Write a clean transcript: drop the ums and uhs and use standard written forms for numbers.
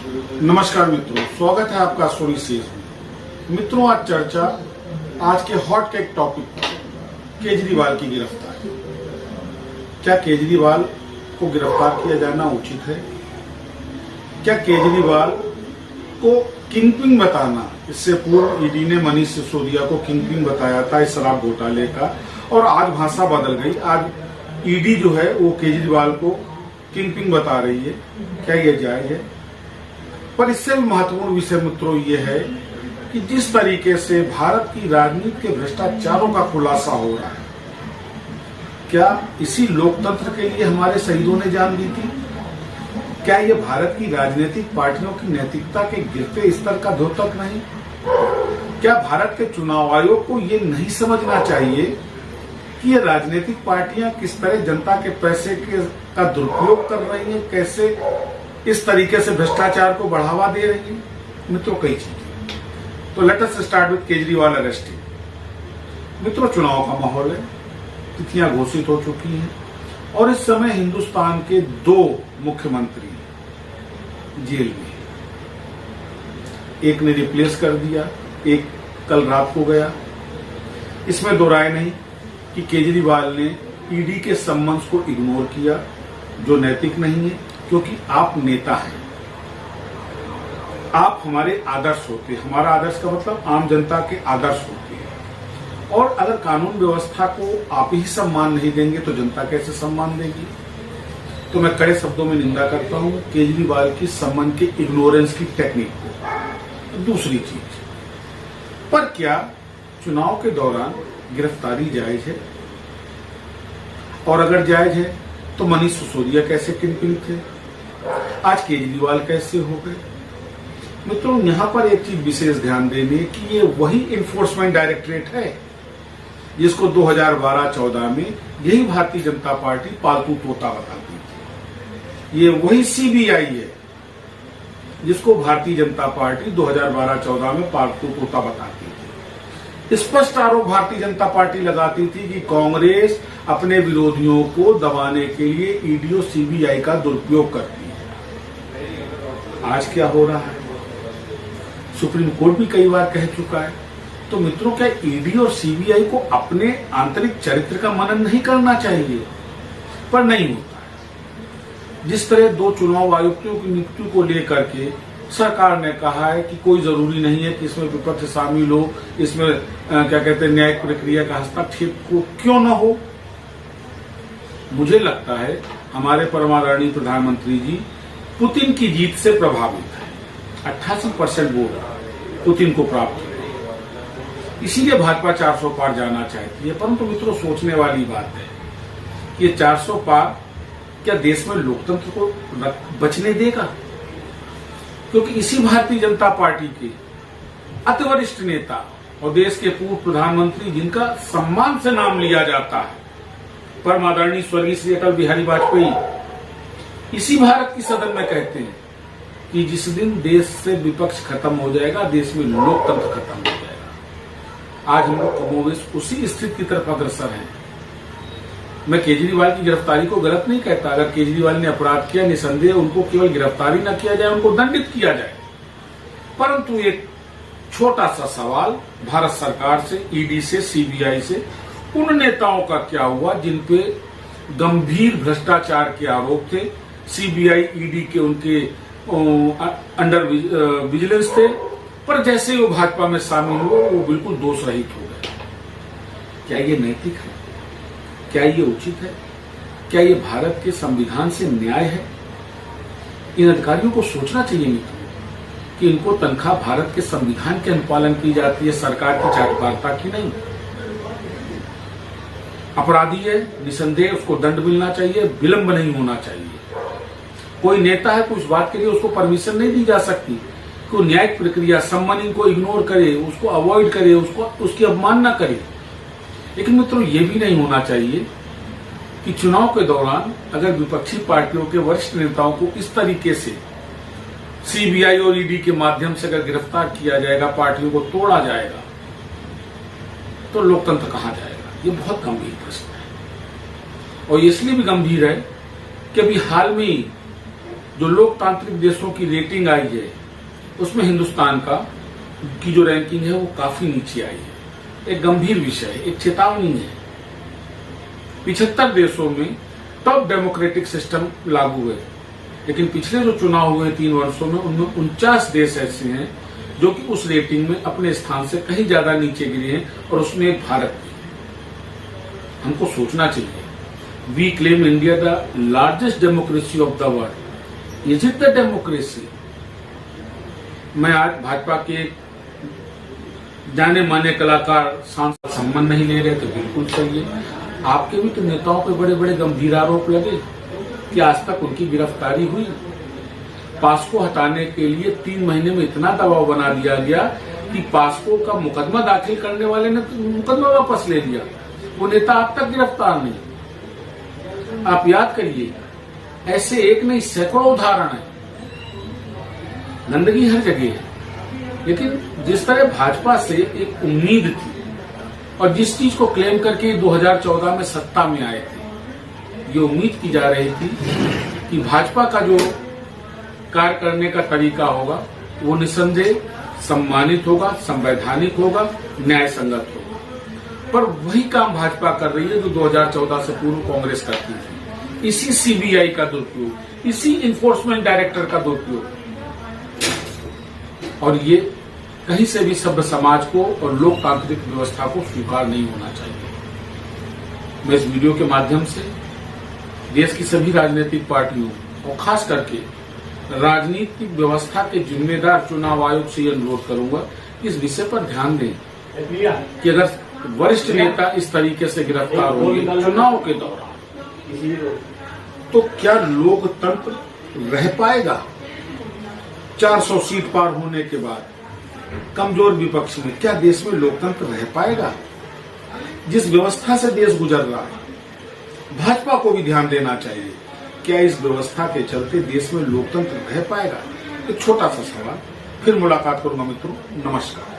नमस्कार मित्रों, स्वागत है आपका स्टोरी सीरीज में। मित्रों, आज चर्चा आज के हॉट केक टॉपिक केजरीवाल की गिरफ्तारी। क्या केजरीवाल को गिरफ्तार किया जाना उचित है? क्या केजरीवाल को किंगपिन बताना, इससे पूर्व ईडी ने मनीष सिसोदिया को किंगपिन बताया था इस शराब घोटाले का, और आज भाषा बदल गई। आज ईडी जो है वो केजरीवाल को किंगपिन बता रही है। क्या यह जायज है? पर इससे भी महत्वपूर्ण विषय मित्रों ये है कि जिस तरीके से भारत की राजनीति के भ्रष्टाचारों का खुलासा हो रहा है, क्या इसी लोकतंत्र के लिए हमारे शहीदों ने जान दी थी? क्या ये भारत की राजनीतिक पार्टियों की नैतिकता के गिरते स्तर का द्योतक नहीं? क्या भारत के चुनाव आयोग को ये नहीं समझना चाहिए कि ये राजनीतिक पार्टियां किस तरह जनता के पैसे का दुरुपयोग कर रही हैं, कैसे इस तरीके से भ्रष्टाचार को बढ़ावा दे रही है? मित्रों, कई चीजें। तो let us start with Kejriwal arresting. मित्रों, चुनाव का माहौल है, तिथियां घोषित हो चुकी हैं और इस समय हिंदुस्तान के 2 मुख्यमंत्री जेल में, एक ने रिप्लेस कर दिया, एक कल रात को गया। इसमें दो राय नहीं कि केजरीवाल ने ईडी के सम्मन्स को इग्नोर किया, जो नैतिक नहीं है, क्योंकि आप नेता हैं, आप हमारे आदर्श होते हैं। हमारा आदर्श का मतलब आम जनता के आदर्श होते हैं, और अगर कानून व्यवस्था को आप ही सम्मान नहीं देंगे तो जनता कैसे सम्मान देगी? तो मैं कड़े शब्दों में निंदा करता हूं केजरीवाल की सम्मान के इग्नोरेंस की टेक्निक को। दूसरी चीज, पर क्या चुनाव के दौरान गिरफ्तारी जायज है? और अगर जायज है तो मनीष सिसोदिया कैसे किंगपिन थे? आज केजरीवाल कैसे हो गए? मित्रों, यहां पर एक चीज विशेष ध्यान देने कि ये वही इन्फोर्समेंट डायरेक्टरेट है जिसको 2012-14 में यही भारतीय जनता पार्टी पालतू तोता बताती थी। ये वही सीबीआई है जिसको भारतीय जनता पार्टी 2012-14 में पालतू तोता बताती थी। स्पष्ट आरोप भारतीय जनता पार्टी लगाती थी कि कांग्रेस अपने विरोधियों को दबाने के लिए ईडी और सीबीआई का दुरुपयोग करती है। आज क्या हो रहा है? सुप्रीम कोर्ट भी कई बार कह चुका है। तो मित्रों, क्या ईडी और सीबीआई को अपने आंतरिक चरित्र का मनन नहीं करना चाहिए? पर नहीं होता है। जिस तरह 2 चुनाव आयुक्तों की नियुक्ति को लेकर के सरकार ने कहा है कि कोई जरूरी नहीं है कि इसमें विपक्ष शामिल हो, इसमें क्या कहते हैं न्यायिक प्रक्रिया का हस्तक्षेप को क्यों न हो। मुझे लगता है हमारे परमादरणीय प्रधानमंत्री जी पुतिन की जीत से प्रभावित है। 88% वोट पुतिन को प्राप्त हुए, इसीलिए भाजपा 400 पार जाना चाहती है। परंतु मित्रों, सोचने वाली बात है कि ये 400 पार क्या देश में लोकतंत्र को बचने देगा? क्योंकि इसी भारतीय जनता पार्टी के अति वरिष्ठ नेता और देश के पूर्व प्रधानमंत्री, जिनका सम्मान से नाम लिया जाता है, परमादरणीय स्वर्गीय श्री अटल बिहारी वाजपेयी, इसी भारत की सदन में कहते हैं कि जिस दिन देश से विपक्ष खत्म हो जाएगा, देश में लोकतंत्र खत्म हो जाएगा। आज हम लोग कमोबेश उसी स्थिति की तरफ अग्रसर हैं। मैं केजरीवाल की गिरफ्तारी को गलत नहीं कहता। अगर केजरीवाल ने अपराध किया, निसंदेह उनको केवल गिरफ्तारी न किया जाए, उनको दंडित किया जाए। परंतु एक छोटा सा सवाल भारत सरकार से, ईडी से, सीबीआई से, उन नेताओं का क्या हुआ जिन पे गंभीर भ्रष्टाचार के आरोप थे? सीबीआई, ईडी के उनके अंडर विजिलेंस थे, पर जैसे वो भाजपा में शामिल हुए वो बिल्कुल दोष रहित हो गए। क्या ये नैतिक है? क्या ये उचित है? क्या ये भारत के संविधान से न्याय है? इन अधिकारियों को सोचना चाहिए मित्रों कि इनको तनख्वाह भारत के संविधान के अनुपालन की जाती है, सरकार की चाटुकारिता की नहीं। अपराधी है, निसंदेह उसको दंड मिलना चाहिए, विलंब नहीं होना चाहिए। कोई नेता है तो उस बात के लिए उसको परमिशन नहीं दी जा सकती कि वो न्यायिक प्रक्रिया, सम्मानिंग को इग्नोर करे, उसको अवॉइड करे, उसकी अवमानना करे। लेकिन मित्रों, ये भी नहीं होना चाहिए कि चुनाव के दौरान अगर विपक्षी पार्टियों के वरिष्ठ नेताओं को इस तरीके से सीबीआई और ईडी के माध्यम से अगर गिरफ्तार किया जाएगा, पार्टियों को तोड़ा जाएगा, तो लोकतंत्र कहां जाएगा? ये बहुत गंभीर प्रश्न है। और इसलिए भी गंभीर है कि अभी हाल में जो लोकतांत्रिक देशों की रेटिंग आई है उसमें हिंदुस्तान की जो रैंकिंग है वो काफी नीचे आई है। एक गंभीर विषय है, एक चेतावनी है। 75 देशों में टॉप डेमोक्रेटिक सिस्टम लागू है, लेकिन पिछले जो चुनाव हुए 3 वर्षों में उनमें 49 देश ऐसे हैं जो कि उस रेटिंग में अपने स्थान से कहीं ज्यादा नीचे गिरे हैं, और उसमें भारत भी। हमको सोचना चाहिए, we claim India the largest democracy of the world, is it the democracy? मैं आज भाजपा के जाने माने कलाकार सांसद सम्मान नहीं ले रहे थे, बिल्कुल सही है। आपके भी तो नेताओं पे बड़े बड़े गंभीर आरोप लगे कि आज तक उनकी गिरफ्तारी हुई। पास्को हटाने के लिए 3 महीने में इतना दबाव बना दिया गया कि पास्को का मुकदमा दाखिल करने वाले ने मुकदमा वापस ले लिया। वो नेता अब तक गिरफ्तार नहीं। आप याद करिए, ऐसे एक नहीं सैकड़ों उदाहरण है। गंदगी हर जगह है, लेकिन जिस तरह भाजपा से एक उम्मीद थी और जिस चीज को क्लेम करके 2014 में सत्ता में आए थे, ये उम्मीद की जा रही थी कि भाजपा का जो कार्य करने का तरीका होगा वो निसंदेह सम्मानित होगा, संवैधानिक होगा, न्याय संगत होगा। पर वही काम भाजपा कर रही है जो 2014 से पूर्व कांग्रेस करती थी। इसी सीबीआई का दुरुपयोग, इसी इन्फोर्समेंट डायरेक्टर का दुरुपयोग, और ये कहीं से भी सभ्य समाज को और लोकतांत्रिक व्यवस्था को स्वीकार नहीं होना चाहिए। मैं इस वीडियो के माध्यम से देश की सभी राजनीतिक पार्टियों और खास करके राजनीतिक व्यवस्था के जिम्मेदार चुनाव आयोग से ये अनुरोध करूंगा कि इस विषय पर ध्यान दें कि अगर वरिष्ठ नेता इस तरीके से गिरफ्तार होंगे चुनाव के दौरान, तो क्या लोकतंत्र रह पाएगा? 400 सीट पार होने के बाद कमजोर विपक्ष में क्या देश में लोकतंत्र रह पाएगा? जिस व्यवस्था से देश गुजर रहा है, भाजपा को भी ध्यान देना चाहिए, क्या इस व्यवस्था के चलते देश में लोकतंत्र रह पाएगा? एक छोटा सा सवाल। फिर मुलाकात करूंगा मित्रों, नमस्कार।